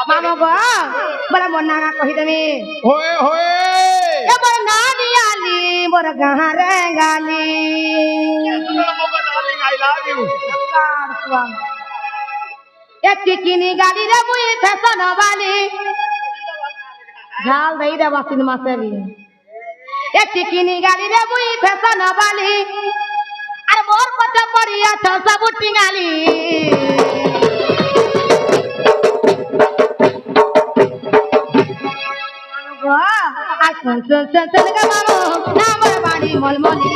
मामो गो बड़ा मन्ना का कहि देमी होए होए ए बर नानी आली बर गहरे गाली Moga darling I love you नमस्कार स्वामी ए चिकिनी गाली रे मुई फैशन वाली झाल दई रे वासिन मासेरी ए चिकिनी गाली रे मुई फैशन वाली अरे मोर पचा पड़िया छ सब टिंगाली सुन सुन सुन सुन ग मामो नामर बाड़ी मलमली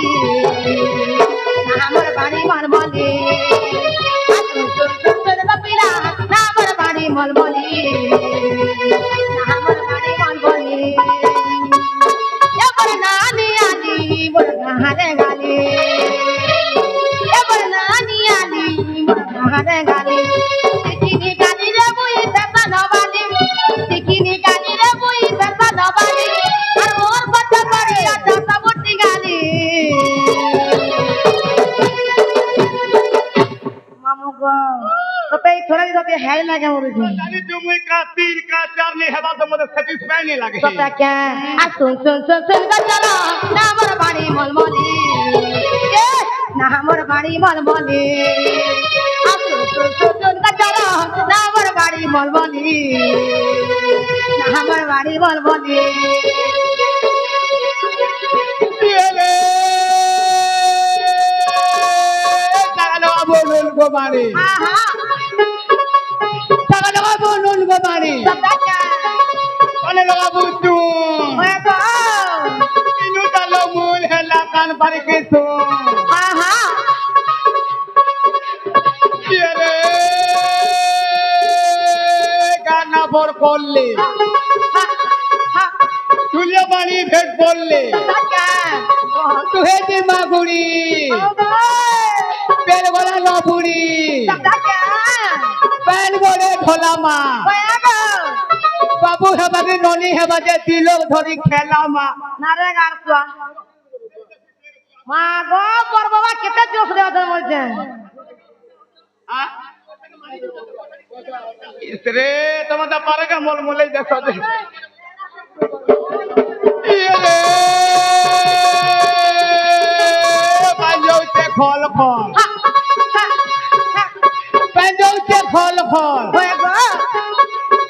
नामर बाड़ी मलमली सुन सुन सुन सुन ग पीला नामर बाड़ी मलमली नामर बाड़ी मलमली ए बर नानी आली बर घारे गाली ए बर नानी आली बर घारे गाली सिकिनी गाली रे मुई फैशन वाली सिकिनी गाली रे मुई फैशन वाली थोड़ा भी तो है ना क्या मुझे जानी तुम का 3 का 4 नहीं है बात तो मुझे सैटिस्फाई नहीं लगे तो क्या आ सुन सुन सुन सुन का चलो ना मोर बाड़ी मलमली ए ना मोर बाड़ी मलमली आ सुन सुन सुन सुन का चलो ना मोर बाड़ी मलमली ना मोर बाड़ी मलमली ये चलो बोलूं को बाड़ी हां बोलूं को बाड़ी कने लगा बुतू ओए गो इनु चलो मूल है लाकान पर के तो हां ये रे गाना बोर कोल्ले तुलिया बाड़ी भेट बोलले तू हे दिमागुड़ी पेड़ वाला लबुड़ी पैन गोड़े ढोला माँ बाबू है बाबी नोनी है बजे तिलोक धरी खेला माँ नारे गारसुआ माँ गो पर बाबा कितने जोश दे उधर मुझे इसरे तो मतलब पारे का मोल मोले देखो दे ये रे पंजो से खोल खोल पंजो से खोल खोल ओए गो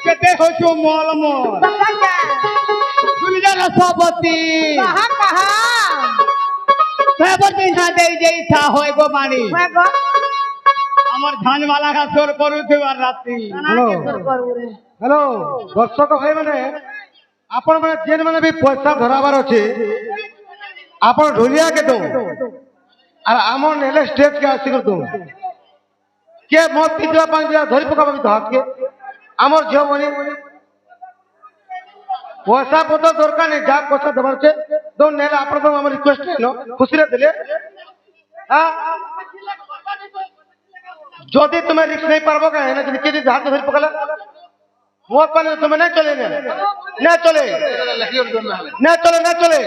कहते हो जो मोल मोल दुनिया ना सबती कहाँ सबती ना दे जाई था होए गो मानी ओए गो আমার ধান মালা ঘা চোর করুছে আর রাত্রি हेलो दर्शक भाई माने आपण माने जेन माने भी पैसा धराबार अछि आपण ढोलिया के दो और आमन नेले स्टेज के आसी कर दो के मत पिजवा पांच दिया धरि पका भी हाथ के आमर झियो बनी पैसा पतो दरकार नहीं जा पैसा दबार छे दो नेले आपण तो हमर रिक्वेस्ट नो खुशी रे दिले हां যদি তুমি রিস্ক नहीं পারবো का है ना যদি কেদি হাত ধরে পকালা মোর পালে তুমি না চলে না না চলে না চলে না চলে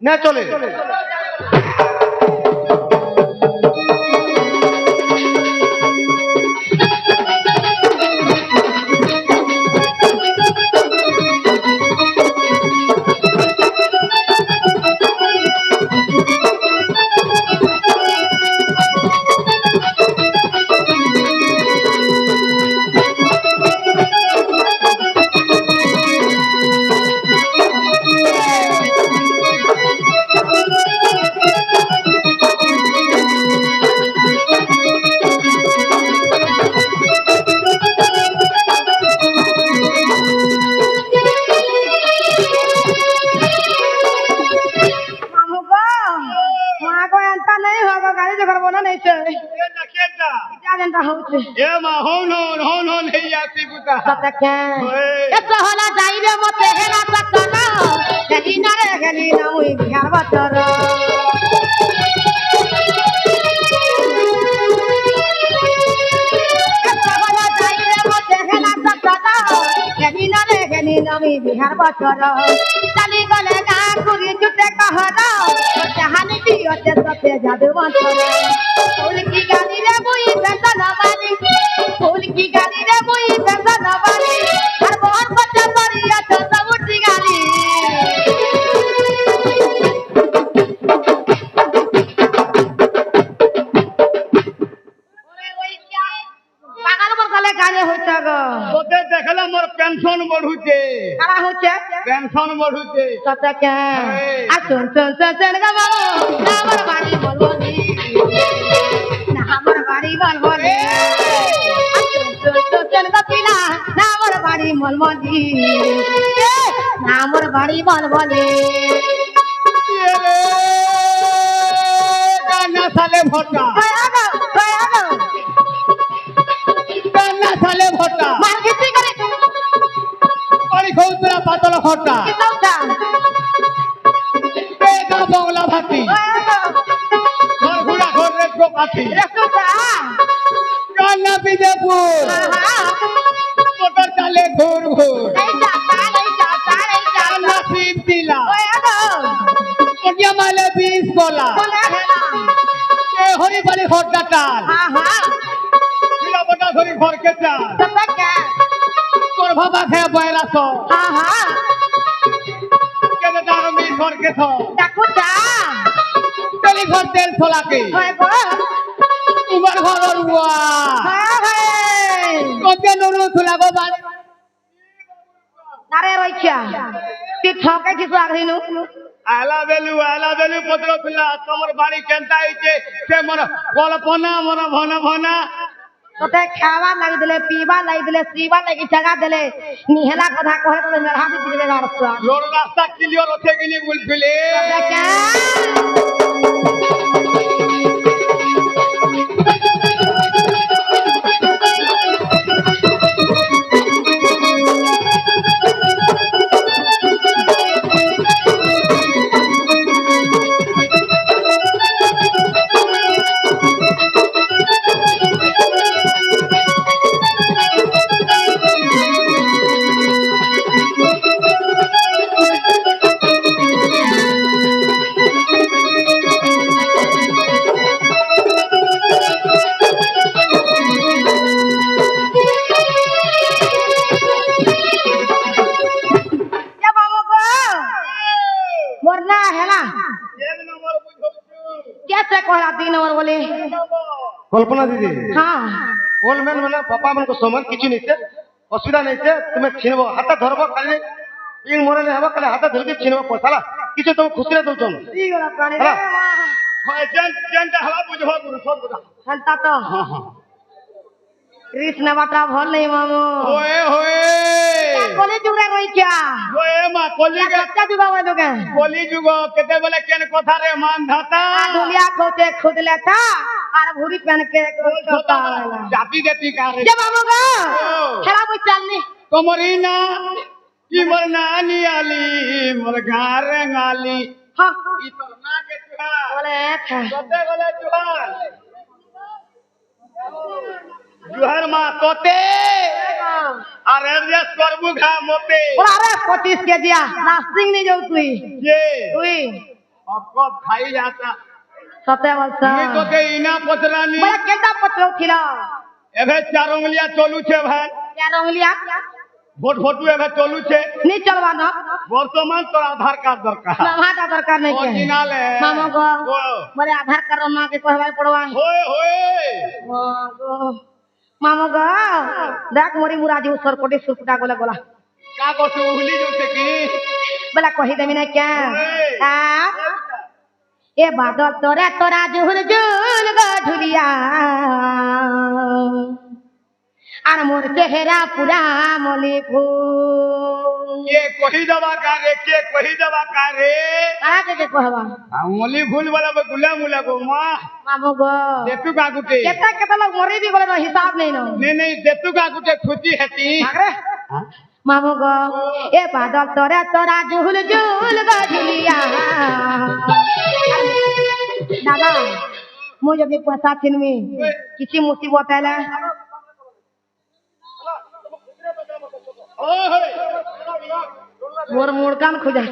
না চলে ए मा होन नहीं आती बुता ऐसा होला जाइबे मते हेला सकना गली ना रे गली ना मुई बिहार बतर ऐसा होला जाइबे मते हेला सकना गली ना रे गली ना मुई बिहार बतर चली गले ना कुरी जुटे कहरा जहानी दियो ते सते जादू मंतर फूल की गाली रे मुई फैशन वाली फूल की गाली रे मुई पैसा दबाली और बहुत बच्चा परिया तो सब उठी गाली पागल पर गले गाने होता गो তোতে দেখলে মোর পেনশন বঢ়ুছে কারা হচ্ছে পেনশন বঢ়ুছে কত কে এই। আর শুন শুন শুন শুন গো মামু না আমার বাড়ি বলবো নি না আমার বাড়ি বলবো নি আর শুন শুন শুন শুন গো পিলা না আমার বাড়ি বলবো নি না আমার বাড়ি বলবো নি কান্না সালে ভটা কয়া গো কান্না সালে ভটা মার গিতি করে পানি খৌতরা পাতল খটা কি দাওটা বেগা বংলা ভাতি কয়া গো ঘর ঘুরা ঘর রেট্রো পাতি রেস্টুটা কান্না বিজেপুর মোটর চালে ঘুর ঘুর এই যাতা কান্না শিব দিলা কয়া গো ওটিয়া মালে 20 গোলা বলে হেলা এ হরি বাড়ি খটা টাল দিলা বটা ধরি ঘরকে চাল সতকা তোর বাবা খেয়ে বয়লা তো কেন তার মি ঘরকে থ ডাকুটা তেলি ঘর তেল ছোলাকে হয় গো তোমার ঘর রুয়া হয় কবে নুরু থুলা গো বাড়ি নারে রইছা তুই ঠকে কিছু আগরিনু আলা বেলু পত্র থুলা তোমার বাড়ি কেনতা হইছে সে মোর কল্পনা মোর ভন ভনা তোতে খাওয়া লাগি দিলে পিবা লাগি দিলে সিবা লাগি জাগা দিলে নিহেলা কথা কহে তো মেরা দি দিলে গারসা লোর রাস্তা ক্লিয়ার হতে গেলি বলছিলে সতকা এ বাবু গো মরনা হেলা এক নম্বর বুঝছু कैसे कहला 3 नंबर बोले কল্পনা দিদি हाँ ওলমেন মানে বাপা মানক সমান কিছু নিতে অসুবিধা নেইতে তুমি ছিনব হাতে ধরব খালি ইন মরে হব খালি হাতে ধরকে ছিনব পয়সালা কিছু তুমি খুশিরে দউছন ठीक होला प्राणी হেলা। হয় যেনটা হলা বুঝব গুরু সব কথা हंता तो कृष्ण बाटा भल नहीं मामू ওয়ে হোয়ে बोले जुगरे रोई क्या ওয়ে মা কলিগে बच्चा जुगा वो लोग কলি যুগ কেতে বলে কেন কথা রে মান ধাতা दुनिया खोते खुद लेता और भूरी पहन के खोता वाला জাতি জাতি কারে जब मामू गो खेला वो चलनी তোমারই না কি মোর নানি আলি মোর ঘরে গালি हाँ ই তোর না কে তুহা बोले था কতে গলে জুহার জুহার মা তোতে আর এডজাস্ট করবু ঘা মতে बोला अरे 25 के दिया नास्तिंग नहीं जाऊ तुई যে तुई अब कब खाई जाता सते वर्षा আমি তোকে ইনা পচরানি बोला केटा पत्रो खिला এবে চার উঙ্গলিয়া চলুছে ভাই क्या रोंगलिया ভোট ফটু এবে চলুছে नहीं चलवा ना বর্তমান তোর আধার কার্ড দরকার नवाटा दरकार नहीं के অরিজিনাল मामा गो गो बोले आधार कार्ड मां के कहवाई पड़वा होए होए मामा गो देख मोरी मुराजी उसर कोटी सुपटा गोला गोला का করছে উহলি জোতে কি बोला कही देमी ना क्या आ ए बादल तोरा तोरा जुहुल जुल गधुलिया আর মোর চেহারা পুরা মলি ফুল কে কহি দেবা কারে কে কহি দেবা কারে কাকে কে কহবা আমলি ভুল বলা গুলা মুলা গো মা মামু গো দেতু কা গুটে কেতা কেতা লোক মরে দি বলে হিসাব নেই নো নে নে দেতু কা গুটে খুঁজি হেতি আগরে মামু গো এ বাদল তোরা তোরা জুহুল জুল গজলিয়া দাদা মু যদি পয়সা ছিনমি কিছু মুসিবত আইলা ওই মোর মুড় কান খুঁজা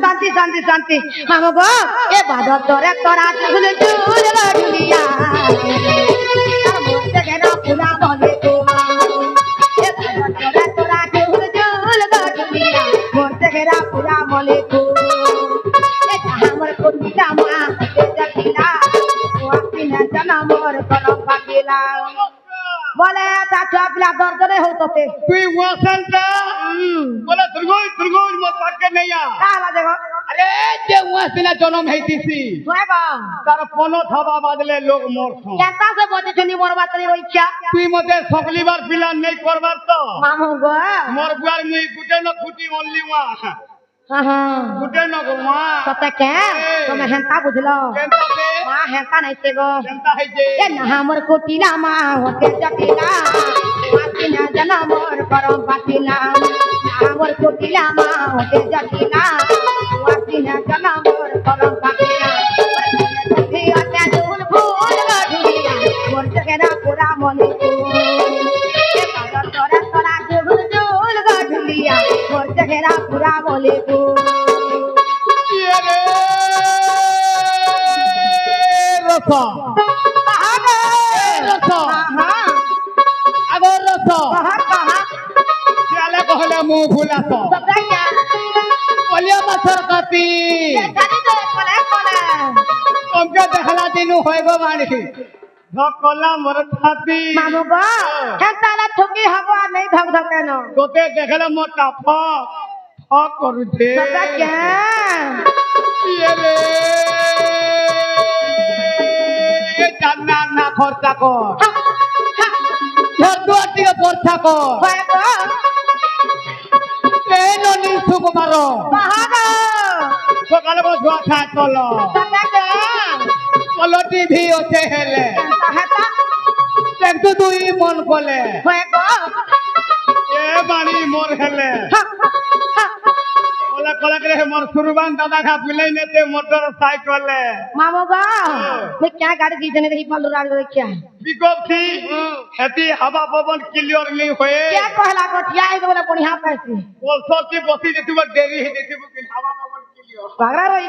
শান্তি শান্তি শান্তি মামু গো এ বাদর তোরে তোরা চুল চুল ঢুলিয়া মরতে গেল পুরা বলে এ বাদর তোরে তোরা চুল চুল ঢুলিয়া মরতে গেল পুরা বলে আমার কবিতা মা জাতিলা ওয়াকিনা জনমর কলম পাকিলা বলে চাচা পিলা দরদরে হইততে তুই ওয়াসনটা বলে দুর্গই মত পাকে নেয়া কালা দেখো আরে যে ওয়াসনা জন্ম হইতিছি তুইগো তার পন থবা বাদলে লোক মরছ কেতা সে বজে চনি মোর বাতরি রইছা তুই মতে সকলিবার প্ল্যান নাই করবার তো মামু গো মোর বুয়ার মুই গুটে ন খুটি মল্লি মা গুটে ন গো মা সতে কে তুমি হেনতা বুঝলো কেনতা সে মা হেনতা নাইছে গো কেনতা হইছে এ না মোর কোটিলা মা হতে জটিলা ওয়াকিনা জনমর করম পাকিলা আমার কোটিলা মা হতে জটিলা ওয়াকিনা জনমর করম পাকিলা ভিয়াতে দুল ফুল গঢুলিয়া মোর জগেরা পুরা মনে এ বাদর তোরা তোরা দুল দুল গঢুলিয়া মোর জগেরা পুরা মনে রে রসা রসা আগর রসা চালে কহলে মু ভুলাস কলিয়া মাছর কাতি তোমকে দেখলা দিনু হয়ে গো বাড়ি ধকলা মোর ছাতি মামু গো হেতালা ঠকি হব আর নেই ধক ধক কেন তোতে দেখলা মোটা ফক ফক করুছে সদা কে রে জান্না না খরচা কর ঘর দুয়ার দিকে খরচা কর হয় গো এই ননি সুকুমার বাহাগো সকালে বসুয়া খায় চল সদা কে চল টিভি আছে হেলে হেতা দেখতো তুই মন কলে হয় গো এ বাড়ি মোর হেলে কলে কলে করে মোর সুরবান দাদা খা পিলাই নেতে মোটর সাইকেলে मामू गो मैं क्या गाड़ी दी जने रही पालू राड़ रे क्या বিকপ থি হেতি হাবা পবন ক্লিয়ার নি হয়ে क्या कहला को ठिया है बोले बढ़िया पैसे বলছতি বসি যেতু দেরি হে যেতু কি হাবা পবন ক্লিয়ার भागरा रही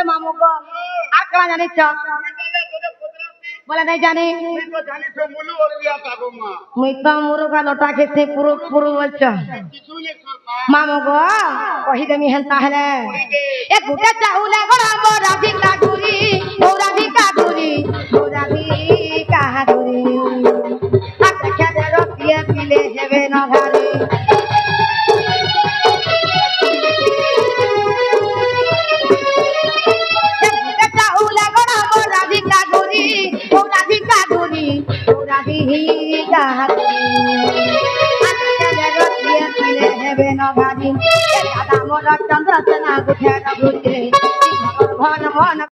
मामू को आकड़ा जाने चा बोले नहीं जाने তো জানিস মুলু ওরিয়া কাগো মা मैं तो मुर्गा लौटा के से पुरु पुरु बोलचा কিছু নে সরকার मामू को कही दे मिहनता है ले ए गुटा चाहुले बड़ा मोरा भी काटुरी मोरा भी काटुरी मोरा भी काटुरी हाथ के दे रोटिए पीले हेवे न घारी चंद्र सेना गुठे